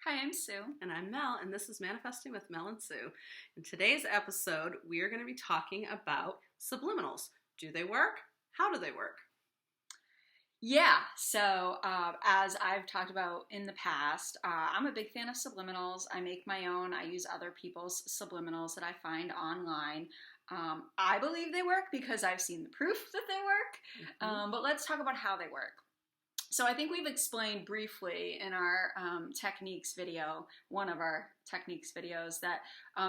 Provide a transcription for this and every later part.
Hi, I'm Sue. And I'm Mel, and this is Manifesting with Mel and Sue. In today's episode, we are going to be talking about subliminals. Do they work? How do they work? Yeah, so as I've talked about in the past, I'm a big fan of subliminals. I make my own. I use other people's subliminals that I find online. I believe they work because I've seen the proof that they work. But let's talk about how they work. So I think we've explained briefly in our techniques video, one of our techniques videos, that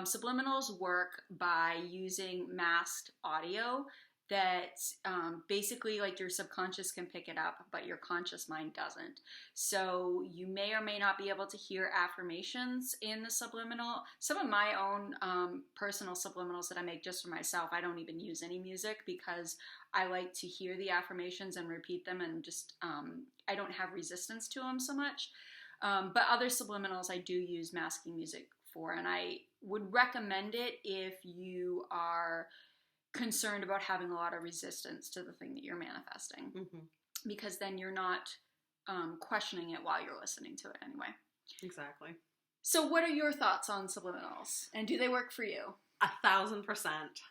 subliminals work by using masked audio that basically like your subconscious can pick it up, but your conscious mind doesn't. So you may or may not be able to hear affirmations in the subliminal. Some of my own personal subliminals that I make just for myself, I don't even use any music because I like to hear the affirmations and repeat them, and just I don't have resistance to them so much. But other subliminals I do use masking music for, and I would recommend it if you are concerned about having a lot of resistance to the thing that you're manifesting, because then you're not questioning it while you're listening to it anyway. Exactly. So what are your thoughts on subliminals, and do they work for you? 1,000%.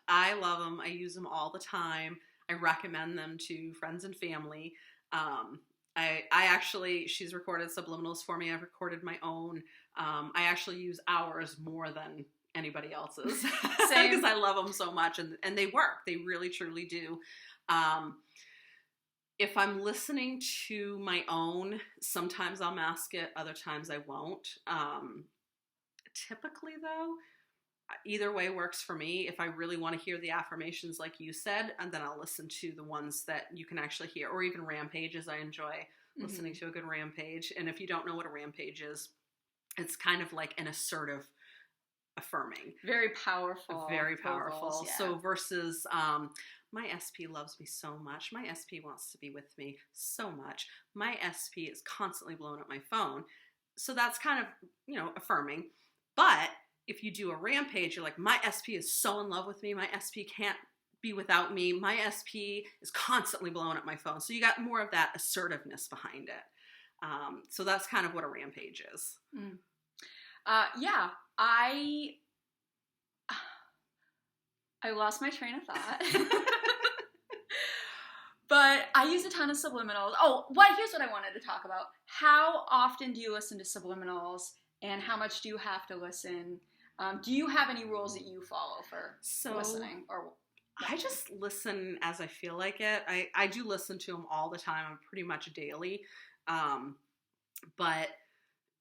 I love them. I use them all the time. I recommend them to friends and family. I actually, she's recorded subliminals for me. I've recorded my own. I actually use ours more than anybody else's because I love them so much, and they work. They really truly do. If I'm listening to my own, sometimes I'll mask it, other times I won't. Typically though, either way works for me. If I really want to hear the affirmations like you said, and then I'll listen to the ones that you can actually hear, or even rampages. I enjoy listening to a good rampage. And if you don't know what a rampage is, it's kind of like an assertive affirming. Very powerful. Very powerful. Vocals, yeah. So versus my SP loves me so much. My SP wants to be with me so much. My SP is constantly blowing up my phone. So that's kind of, affirming. But if you do a rampage, you're like, my SP is so in love with me. My SP can't be without me. My SP is constantly blowing up my phone. So you got more of that assertiveness behind it. So that's kind of what a rampage is. Yeah, I lost my train of thought. But I use a ton of subliminals. Here's what I wanted to talk about. How often do you listen to subliminals, and how much do you have to listen? Do you have any rules that you follow for listening? Or I just listen as I feel like it. I do listen to them all the time, pretty much daily. But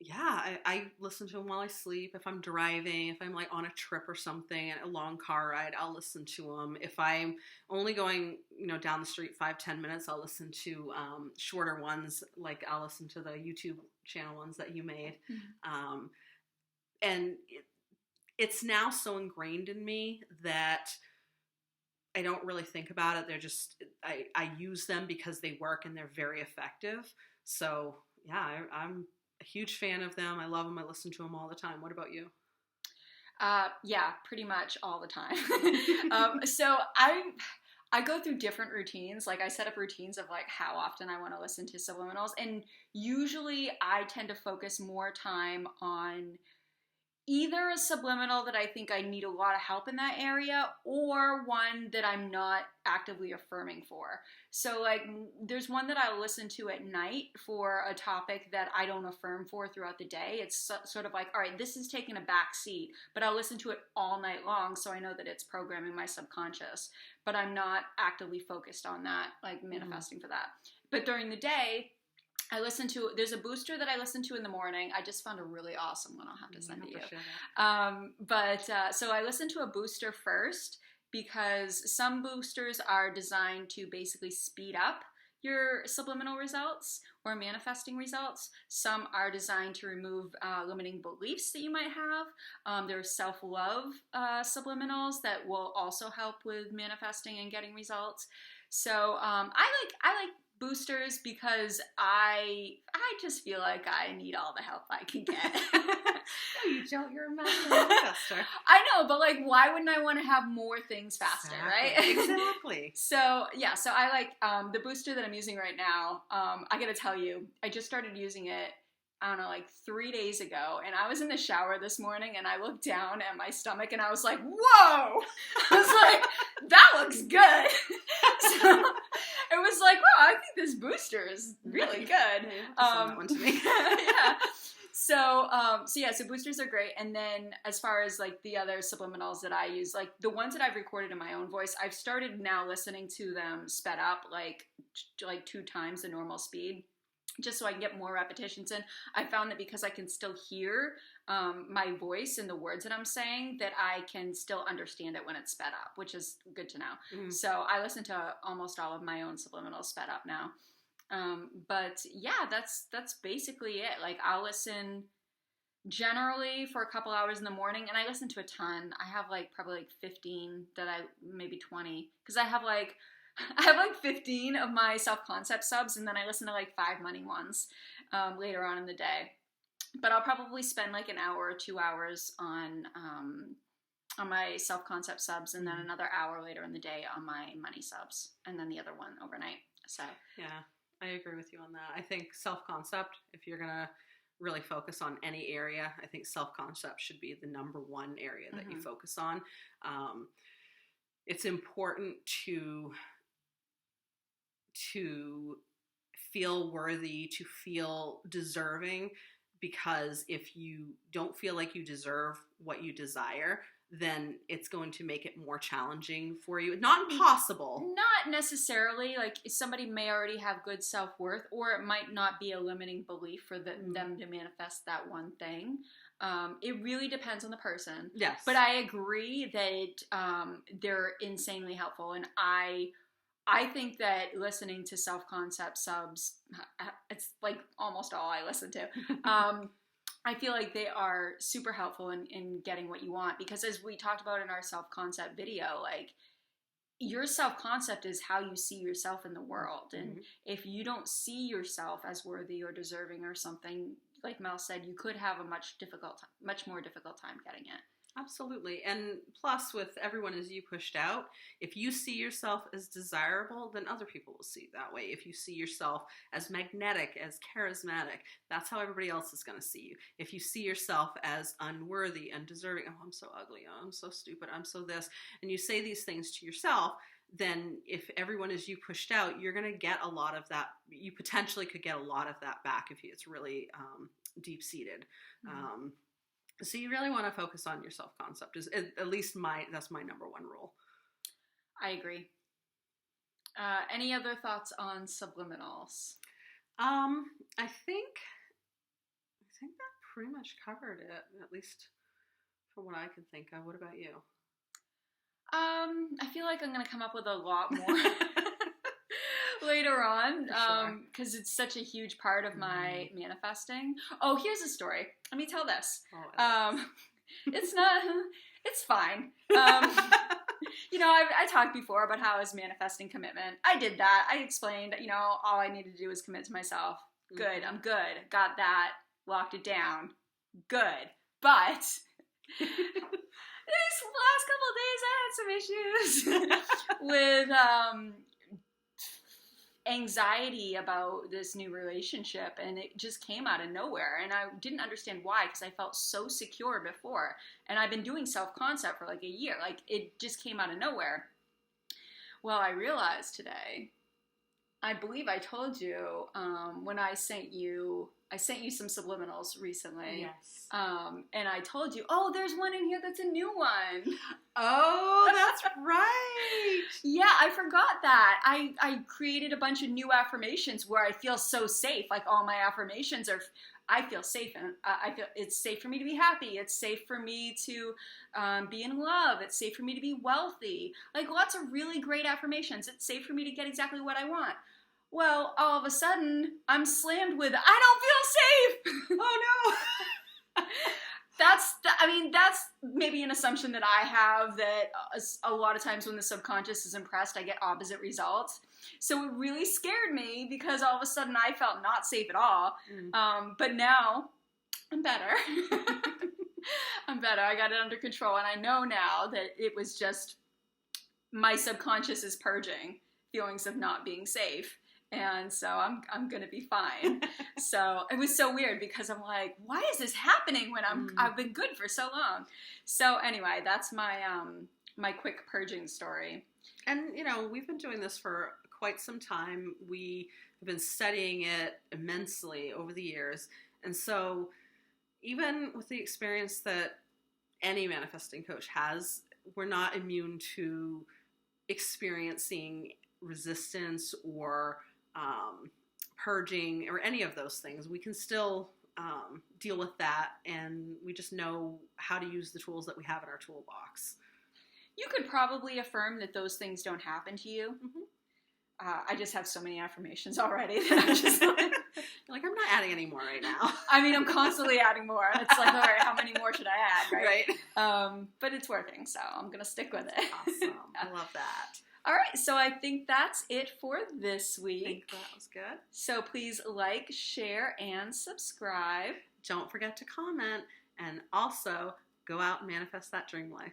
yeah, I listen to them while I sleep. If I'm driving, if I'm like on a trip or something, a long car ride, I'll listen to them. If I'm only going, down the street 5-10 minutes, I'll listen to shorter ones. Like I'll listen to the YouTube channel ones that you made. And it's now so ingrained in me that I don't really think about it. They're just, I use them because they work and they're very effective. So yeah, I'm a huge fan of them. I love them. I listen to them all the time. What about you? Yeah, pretty much all the time. So I go through different routines. Like I set up routines of like how often I want to listen to subliminals. And usually I tend to focus more time on either a subliminal that I think I need a lot of help in that area, or one that I'm not actively affirming for. So like there's one that I'll listen to at night for a topic that I don't affirm for throughout the day. It's sort of like, all right, this is taking a back seat, but I'll listen to it all night long, so I know that it's programming my subconscious, but I'm not actively focused on that, like manifesting for that. But during the day, there's a booster that I listen to in the morning. I just found a really awesome one. I'll have to send it to you. So I listen to a booster first, because some boosters are designed to basically speed up your subliminal results or manifesting results. Some are designed to remove limiting beliefs that you might have. There are self-love subliminals that will also help with manifesting and getting results. So I like boosters because I just feel like I need all the help I can get. No, you don't. You're a master manifester. I know, but like, why wouldn't I want to have more things faster, right? Exactly. So I like the booster that I'm using right now. I got to tell you, I just started using it I don't know, like 3 days ago, and I was in the shower this morning, and I looked down at my stomach, and I was like, whoa! I was like, that looks good. So it was like, wow, I think this booster is really good. Send that one to me. Yeah. So boosters are great. And then as far as like the other subliminals that I use, like the ones that I've recorded in my own voice, I've started now listening to them sped up like 2 times the normal speed, just so I can get more repetitions in. I found that because I can still hear my voice and the words that I'm saying, that I can still understand it when it's sped up, which is good to know. Mm-hmm. So I listen to almost all of my own subliminals sped up now. But yeah, that's basically it. Like I'll listen generally for a couple hours in the morning, and I listen to a ton. I have like probably like 15 maybe 20, because I have like 15 of my self-concept subs, and then I listen to like 5 money ones later on in the day. But I'll probably spend like an hour or 2 hours on my self-concept subs, and then another hour later in the day on my money subs, and then the other one overnight. So yeah, I agree with you on that. I think self-concept, if you're gonna really focus on any area, I think self-concept should be the number one area that you focus on. It's important to feel worthy, to feel deserving, because if you don't feel like you deserve what you desire, then it's going to make it more challenging for you. Not impossible. Not necessarily. Like somebody may already have good self-worth, or it might not be a limiting belief for them to manifest that one thing. It really depends on the person. Yes. But I agree that they're insanely helpful, and I think that listening to self-concept subs, it's like almost all I listen to. I feel like they are super helpful in getting what you want, because as we talked about in our self-concept video, like your self-concept is how you see yourself in the world. And if you don't see yourself as worthy or deserving or something, like Mel said, you could have a much more difficult time getting it. Absolutely. And plus, with everyone as you pushed out, if you see yourself as desirable, then other people will see it that way. If you see yourself as magnetic, as charismatic, that's how everybody else is going to see you. If you see yourself as unworthy, undeserving, oh, I'm so ugly, oh, I'm so stupid, I'm so this, and you say these things to yourself, then if everyone is you pushed out, you're going to get a lot of that. You potentially could get a lot of that back if it's really deep-seated. So you really want to focus on your self-concept. Is at least that's my number one rule. I agree. Any other thoughts on subliminals? I think that pretty much covered it, at least from what I can think of. What about you? I feel like I'm going to come up with a lot more later on, because it's such a huge part of my manifesting. Oh, here's a story. Let me tell this. It's fine. I talked before about how I was manifesting commitment. I did that. I explained, all I needed to do was commit to myself. Good. I'm good. Got that. Locked it down. Good. But these last couple of days I had some issues with anxiety about this new relationship, and it just came out of nowhere, and I didn't understand why, because I felt so secure before, and I've been doing self-concept for like a year. Like, it just came out of nowhere. Well, I realized today, I believe I told you when I sent you some subliminals recently. Yes. And I told you, oh, there's one in here that's a new one. Oh, that's right. Yeah, I forgot that. I created a bunch of new affirmations where I feel so safe. Like, all my affirmations are, I feel safe, and I feel it's safe for me to be happy. It's safe for me to be in love. It's safe for me to be wealthy. Like, lots of really great affirmations. It's safe for me to get exactly what I want. Well, all of a sudden, I'm slammed with, I don't feel safe. Oh no. That's maybe an assumption that I have, that a lot of times when the subconscious is impressed, I get opposite results. So it really scared me, because all of a sudden I felt not safe at all. But now I'm better. I'm better. I got it under control, and I know now that it was just my subconscious is purging feelings of not being safe. and so I'm gonna be fine. So it was so weird because I'm like, why is this happening when I've been good for so long? So anyway, that's my my quick purging story. And we've been doing this for quite some time. We have been studying it immensely over the years, and so even with the experience that any manifesting coach has, we're not immune to experiencing resistance or purging or any of those things. We can still deal with that, and we just know how to use the tools that we have in our toolbox. You could probably affirm that those things don't happen to you. I just have so many affirmations already that I'm just like, I'm not adding any more right now. I mean, I'm constantly adding more. It's like, all right, how many more should I add, right? Right. But it's working, so I'm going to stick with it. Awesome. I love that. All right, so I think that's it for this week. I think that was good. So please like, share, and subscribe. Don't forget to comment, and also go out and manifest that dream life.